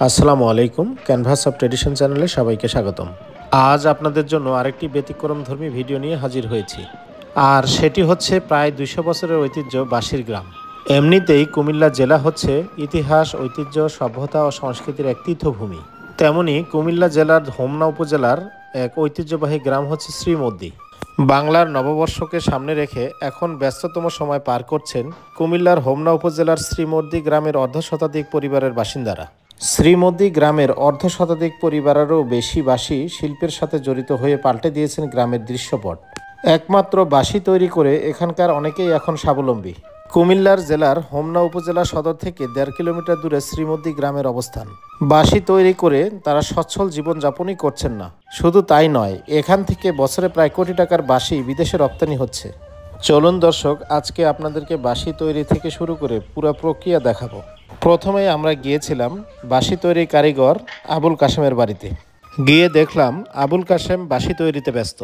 আসসালামু আলাইকুম। Canvas of tradition চ্যানেলে সবাইকে স্বাগতম। আজ আপনাদের জন্য আরেকটি ব্যতিক্রমধর্মী ভিডিও নিয়ে হাজির হয়েছি, আর সেটি হচ্ছে প্রায় ২০০ বছরের ঐতিহ্য বাঁশির গ্রাম। এমনিতেই কুমিল্লা জেলা হচ্ছে ইতিহাস, ঐতিহ্য, সভ্যতা ও সংস্কৃতির এক তীর্থভূমি। তেমনি কুমিল্লা জেলার হোমনা উপজেলার এক ঐতিহ্যবাহী গ্রাম হচ্ছে শ্রীমদ্দি। বাংলার নববর্ষকে সামনে রেখে এখন ব্যস্ততম সময় পার করছেন কুমিল্লার হোমনা উপজেলার শ্রীমদ্দি গ্রামের অর্ধশতাধিক পরিবারের বাসিন্দারা। শ্রীমদ্দি গ্রামের অর্ধশতাধিক পরিবারেরও বেশি বাঁশি শিল্পের সাথে জড়িত হয়ে পাল্টে দিয়েছেন গ্রামের দৃশ্যপট। একমাত্র বাঁশি তৈরি করে এখানকার অনেকেই এখন স্বাবলম্বী। কুমিল্লার জেলার হোমনা উপজেলা সদর থেকে ১.৫ কিলোমিটার দূরে শ্রীমদ্দি গ্রামের অবস্থান। বাঁশি তৈরি করে তারা সচ্ছল জীবনযাপনই করছেন না, শুধু তাই নয়, এখান থেকে বছরে প্রায় কোটি টাকার বাঁশি বিদেশে রপ্তানি হচ্ছে। চলুন দর্শক, আজকে আপনাদেরকে বাঁশি তৈরি থেকে শুরু করে পুরো প্রক্রিয়া দেখাবো। প্রথমে আমরা গিয়েছিলাম বাঁশি তৈরি কারিগর আবুল কাশেমের বাড়িতে। গিয়ে দেখলাম আবুল কাশেম বাঁশি তৈরিতে ব্যস্ত।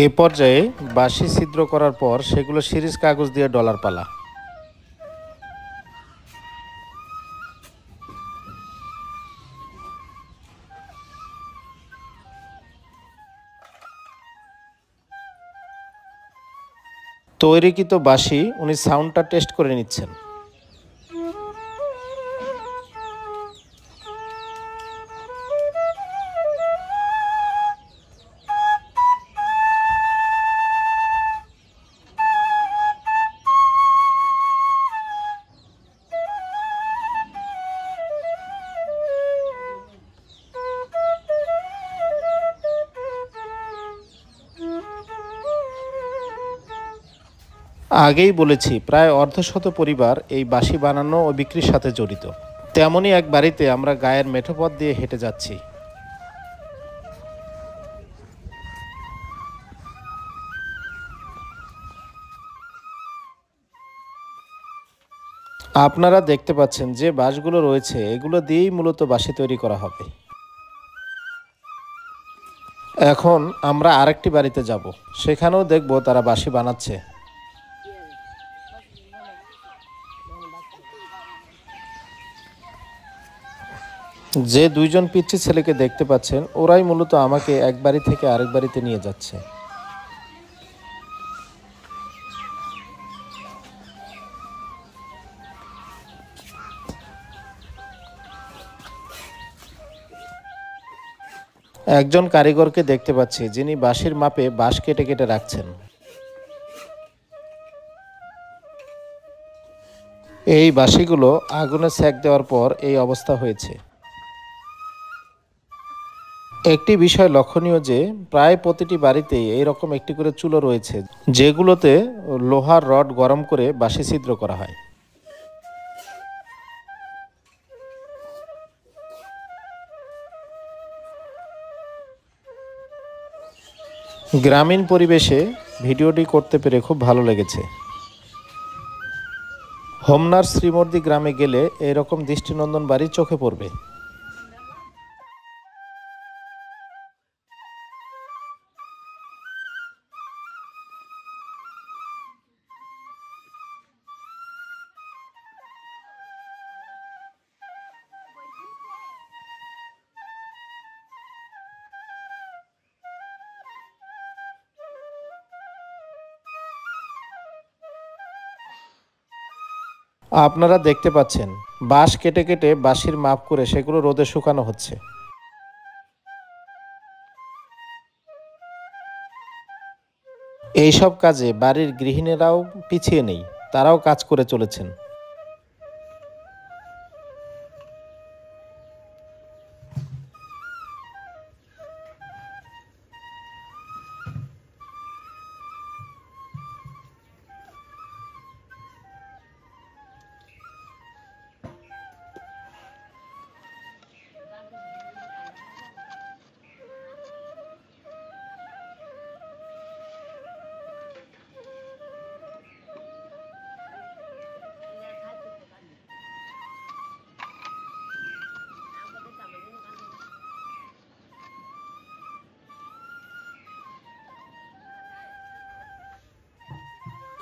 এ পর্যায়ে বাঁশি ছিদ্র করার পর সেগুলো সিরিজ কাগজ দিয়ে ডলার পালা। তৈরিকৃত বাঁশি উনি সাউন্ডটা টেস্ট করে নিচ্ছেন। আগেই বলেছি, প্রায় অর্ধশত পরিবার এই বাঁশি বানানো ও বিক্রির সাথে জড়িত। তেমনই এক বাড়িতে আমরা গায়ের মেঠো পথ দিয়ে হেঁটে যাচ্ছি। আপনারা দেখতে পাচ্ছেন যে বাঁশগুলো রয়েছে, এগুলো দিয়েই মূলত বাঁশি তৈরি করা হবে। এখন আমরা আরেকটি বাড়িতে যাব, সেখানেও দেখব তারা বাঁশি বানাচ্ছে। যে দুইজন পিচ্চি ছেলেকে দেখতে পাচ্ছেন, ওরাই মূলত আমাকে এক বাড়ি থেকে আরেক বাড়িতে নিয়ে যাচ্ছে। একজন কারিগরকে দেখতে পাচ্ছি, যিনি বাঁশির মাপে বাঁশ কেটে কেটে রাখছেন। এই বাঁশিগুলো আগুনে সেঁক দেওয়ার পর এই অবস্থা হয়েছে। একটি বিষয় লক্ষণীয় যে প্রায় প্রতিটি বাড়িতেই এইরকম একটি করে চুলো রয়েছে, যেগুলোতে লোহার রড গরম করে বাঁশি ছিদ্র করা হয়। গ্রামীণ পরিবেশে ভিডিওটি করতে পেরে খুব ভালো লেগেছে। হোমনার শ্রীমদ্দি গ্রামে গেলে এরকম দৃষ্টিনন্দন বাড়ি চোখে পড়বে। আপনারা দেখতে পাচ্ছেন বাঁশ কেটে কেটে বাঁশির মাপ করে সেগুলো রোদে শুকানো হচ্ছে। এইসব কাজে বাড়ির গৃহিণীরাও পিছিয়ে নেই, তারাও কাজ করে চলেছেন।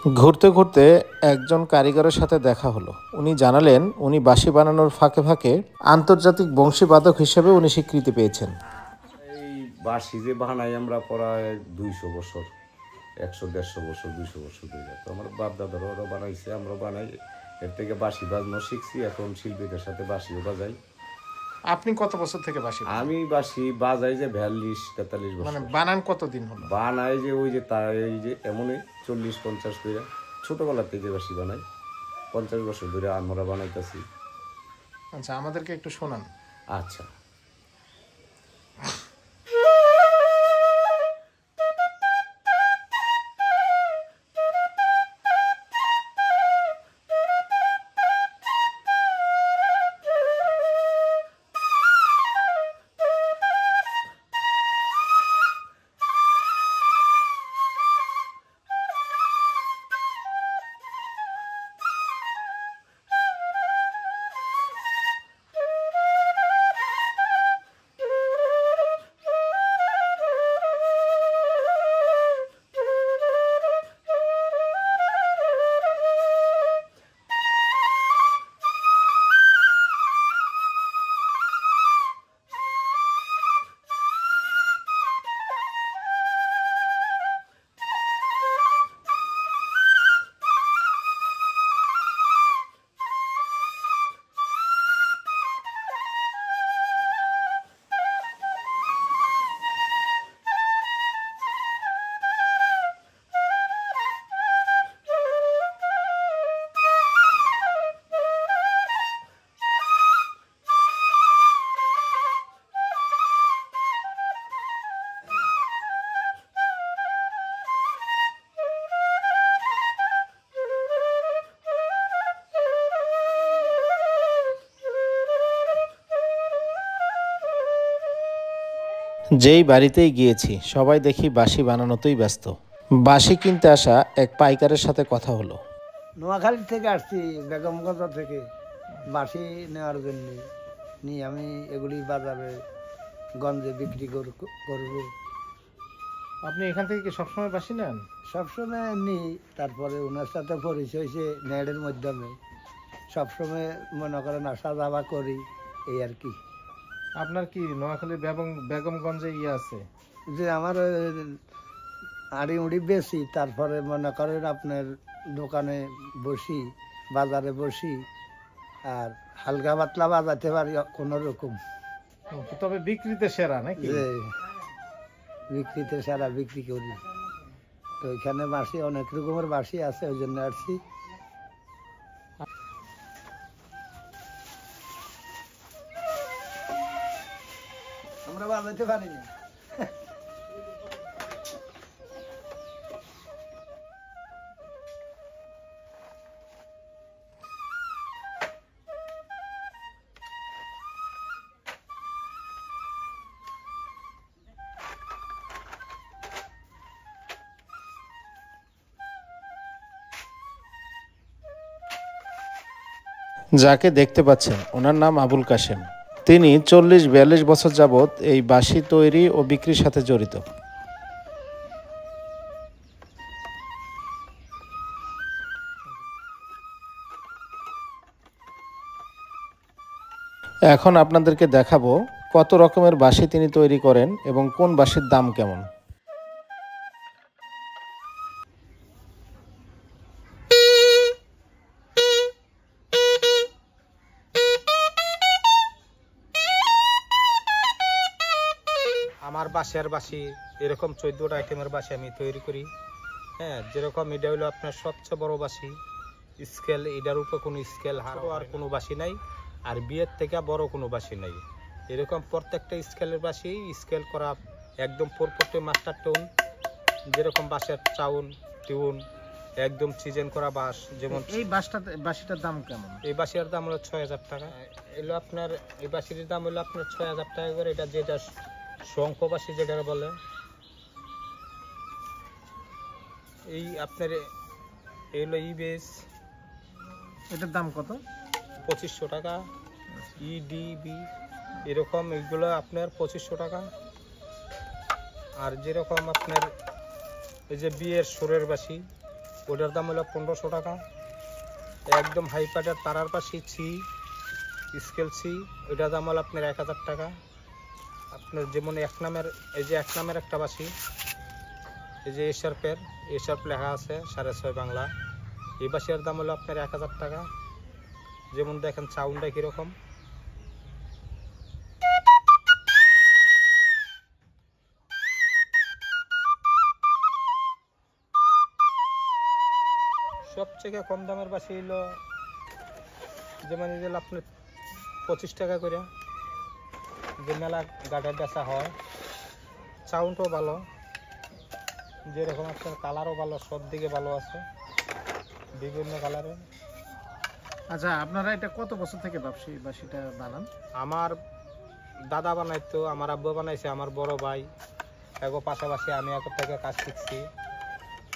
ঘুরতে ঘুরতে একজন কারিগরের সাথে দেখা হলো। উনি জানালেন উনি বাঁশি বানানোর ফাঁকে ফাঁকে আন্তর্জাতিক বংশীবাদক হিসেবে উনি স্বীকৃতি পেয়েছেন। এই বাঁশি যে বানাই আমরা প্রায় 200 বছর, 100-150 বছর, 200 বছর ধরে। তো আমার বাপ দাদারা ওরা বানাইছে, আমরা বানাই। এর থেকে বাঁশি বাজানো শিখছি, এখন শিল্পীদের সাথে বাঁশিও বাজাই। আপনি কত বছর থেকে বাঁশি আমি বাঁশি বাজাই যে 42-43 বছর। মানে বানান কতদিন হলো? বানাই যে ওই যে তার এই যে এমনই 40-50 করে, ছোটবেলা থেকে বাঁশি বানাই। 50 বছর ধরে আমরা বানাইতেছি। আচ্ছা, আমাদেরকে একটু শোনান। আচ্ছা। যেই বাড়িতেই গিয়েছি সবাই দেখি বাঁশি বানানোতেই ব্যস্ত। বাঁশি কিনতে আসা এক পাইকারের সাথে কথা হলো। নোয়াখালী থেকে আসছি, বেগমগঞ্জ থেকে বাঁশি নেওয়ার জন্য। নিয়ে আমি এগুলি বাজারে গঞ্জে বিক্রি করব। আপনি এখান থেকে কি সবসময় বাঁশি নেন? সবসময় নিই, তারপরে ওনার সাথে পরিচয় হয়েছে নেটের মাধ্যমে। সবসময় মনে করেন আসা যাওয়া করি, এই আর কি। আপনার কি নোয়াখালীর বেগমগঞ্জে আছে? যে আমার আড়ি উড়ি বেশি, তারপরে মনে করেন আপনার দোকানে বসি, বাজারে বসি, আর হালকা পাতলা বাজাতে পারি কোনো রকম। তবে বিক্রিতে সেরা নাকি? যে বিক্রিতে সারা বিক্রি করি। তো এখানে বাঁশি অনেক রকমের বাঁশি আছে, ওই জন্য আসছি। আমরা বাজাতে পারি না। যাকে দেখতে পাচ্ছেন ওনার নাম আবুল কাশেম। তিনি 40-42 বছর যাবৎ এই বাঁশি তৈরি ও বিক্রির সাথে জড়িত। এখন আপনাদেরকে দেখাবো কত রকমের বাঁশি তিনি তৈরি করেন এবং কোন বাঁশির দাম কেমন। আমার বাঁশের বাঁশি এরকম 14টা আইটেমের বাঁশি আমি তৈরি করি। হ্যাঁ, যেরকম এটা হলো আপনার সবচেয়ে বড় বাঁশি। স্কেল, এটার উপরে কোনো স্কেল আর কোনো বাঁশি নাই, আর বিয়ের থেকে বড় কোনো বাঁশি নাই। এরকম প্রত্যেকটা স্কেলের বাঁশি স্কেল করা একদম পরপরতে মাস্টার টোন, যেরকম বাঁশের টাউন টিউন একদম চিজেন করা বাঁশ। যেমন এই বাঁশিটার দাম কেমন? এই বাঁশির দাম হলো 6000 টাকা। এলো আপনার এই বাঁশির দাম হলো আপনার 6000 টাকা করে। এটা যেটা শঙ্খ বাঁশি যেটা বলে, এই আপনার এলো ইবেস, এটার দাম কত? 2500 টাকা। ইডিবি এরকম এইগুলো আপনার 2500 টাকা। আর যেরকম আপনার এই যে বিয়ের সুরের বাঁশি, ওটার দাম হলো 1500 টাকা। একদম হাই পাটের তারার পাশে সি স্কেল সি, ওইটার দাম হলো আপনার 1000 টাকা। আপনার যেমন এক নামের একটা বাঁশি, এই যে এশার্প লেখা আছে 6.5 বাংলা, এই বাঁশির দাম হলো আপনার 1000 টাকা। যেমন দেখেন সাউন্ডটা কীরকম। সবচেয়ে কম দামের বাঁশি হলো যেমন আপনার 25 টাকা করে, যে মেলা গাড়ে বেচা হয়। সাউন্ডও ভালো, যেরকম আপনার কালারও ভালো, সব দিকে ভালো আছে, বিভিন্ন কালারের। আচ্ছা, আপনারা এটা কত বছর থেকে বাঁশিটা বানান? আমার দাদা বানাইতো, আমার আব্বু বানাইছে, আমার বড় ভাই, এগো পাশাপাশি আমি এখন থেকে কাজ শিখছি।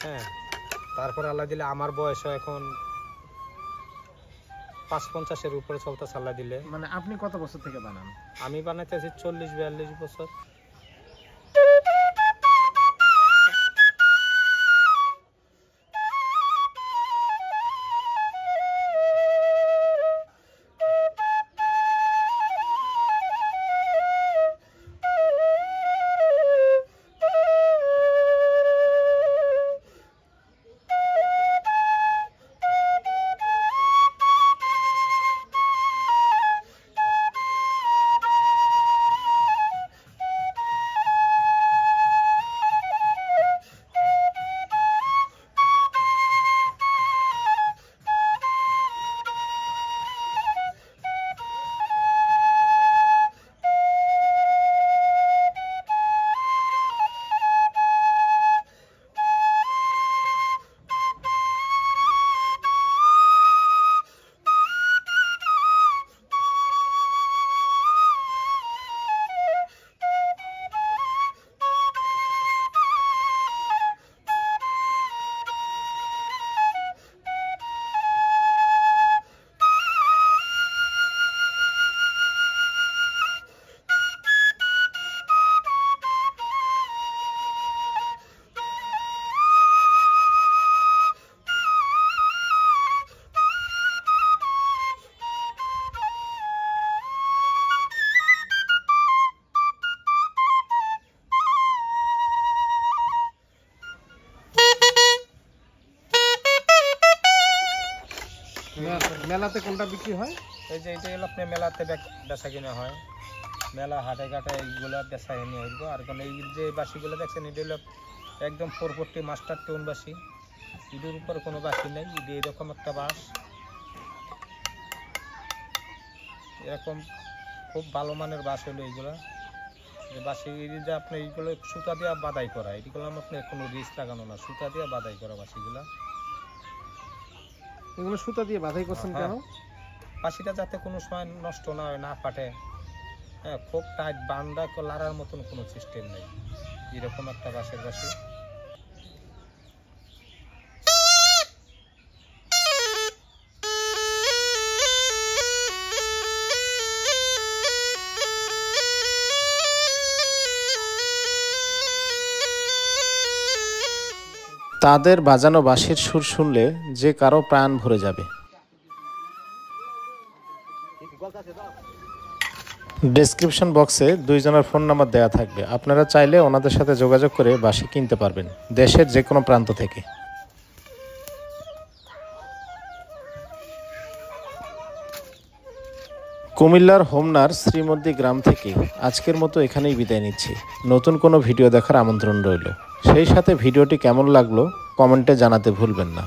হ্যাঁ, তারপর আল্লাহ দিলে আমার বয়সও এখন 55-এর উপরে চলতেছে আল্লাহ দিলে। মানে আপনি কত বছর থেকে বানান? আমি বানাইতেছি 40-42 বছর। মেলাতে কোনটা বিক্রি হয়? এই যে এটা হলো আপনার মেলাতে বেচা কিনা হয়, মেলা হাটে ঘাটে এইগুলো বেচা কিনে হইব। আর কোন এই যে বাঁশিগুলো দেখছেন, এটা হলো একদম 440 মাস্টার টোন বাঁশি, এটার উপর কোনো বাঁশি নেই। এটা এরকম একটা বাঁশ, এরকম খুব ভালো মানের বাঁশ হলো এইগুলো। বাঁশি যে আপনার এইগুলো সুতা দিয়ে বাদাই করা, এগুলো আপনার কোনো রিস্ক লাগানো না, সুতা দিয়ে বাদাই করা বাঁশিগুলো। এগুলো সুতা দিয়ে বাঁধাই করছেন কেন? বাঁশিটা যাতে কোনো সময় নষ্ট না হয়, না ফাটে। হ্যাঁ, খুব টাইট বান্ধা লাড়ার মতন কোনো সিস্টেম নেই, এরকম একটা বাঁশের বাঁশি। তাদের বাজানো বাঁশির সুর শুনলে যে কারো প্রাণ ভরে যাবে। ডেসক্রিপশন বক্সে দুইজনের ফোন নাম্বার দেওয়া থাকবে, আপনারা চাইলে ওনাদের সাথে যোগাযোগ করে বাঁশি কিনতে পারবেন দেশের যে কোনো প্রান্ত থেকে। কুমিল্লার হোমনার শ্রীমদ্দি গ্রাম থেকে আজকের মতো এখানেই বিদায় নিচ্ছি। নতুন কোনো ভিডিও দেখার আমন্ত্রণ রইল। সেই সাথে ভিডিওটি কেমন লাগলো কমেন্টে জানাতে ভুলবেন না।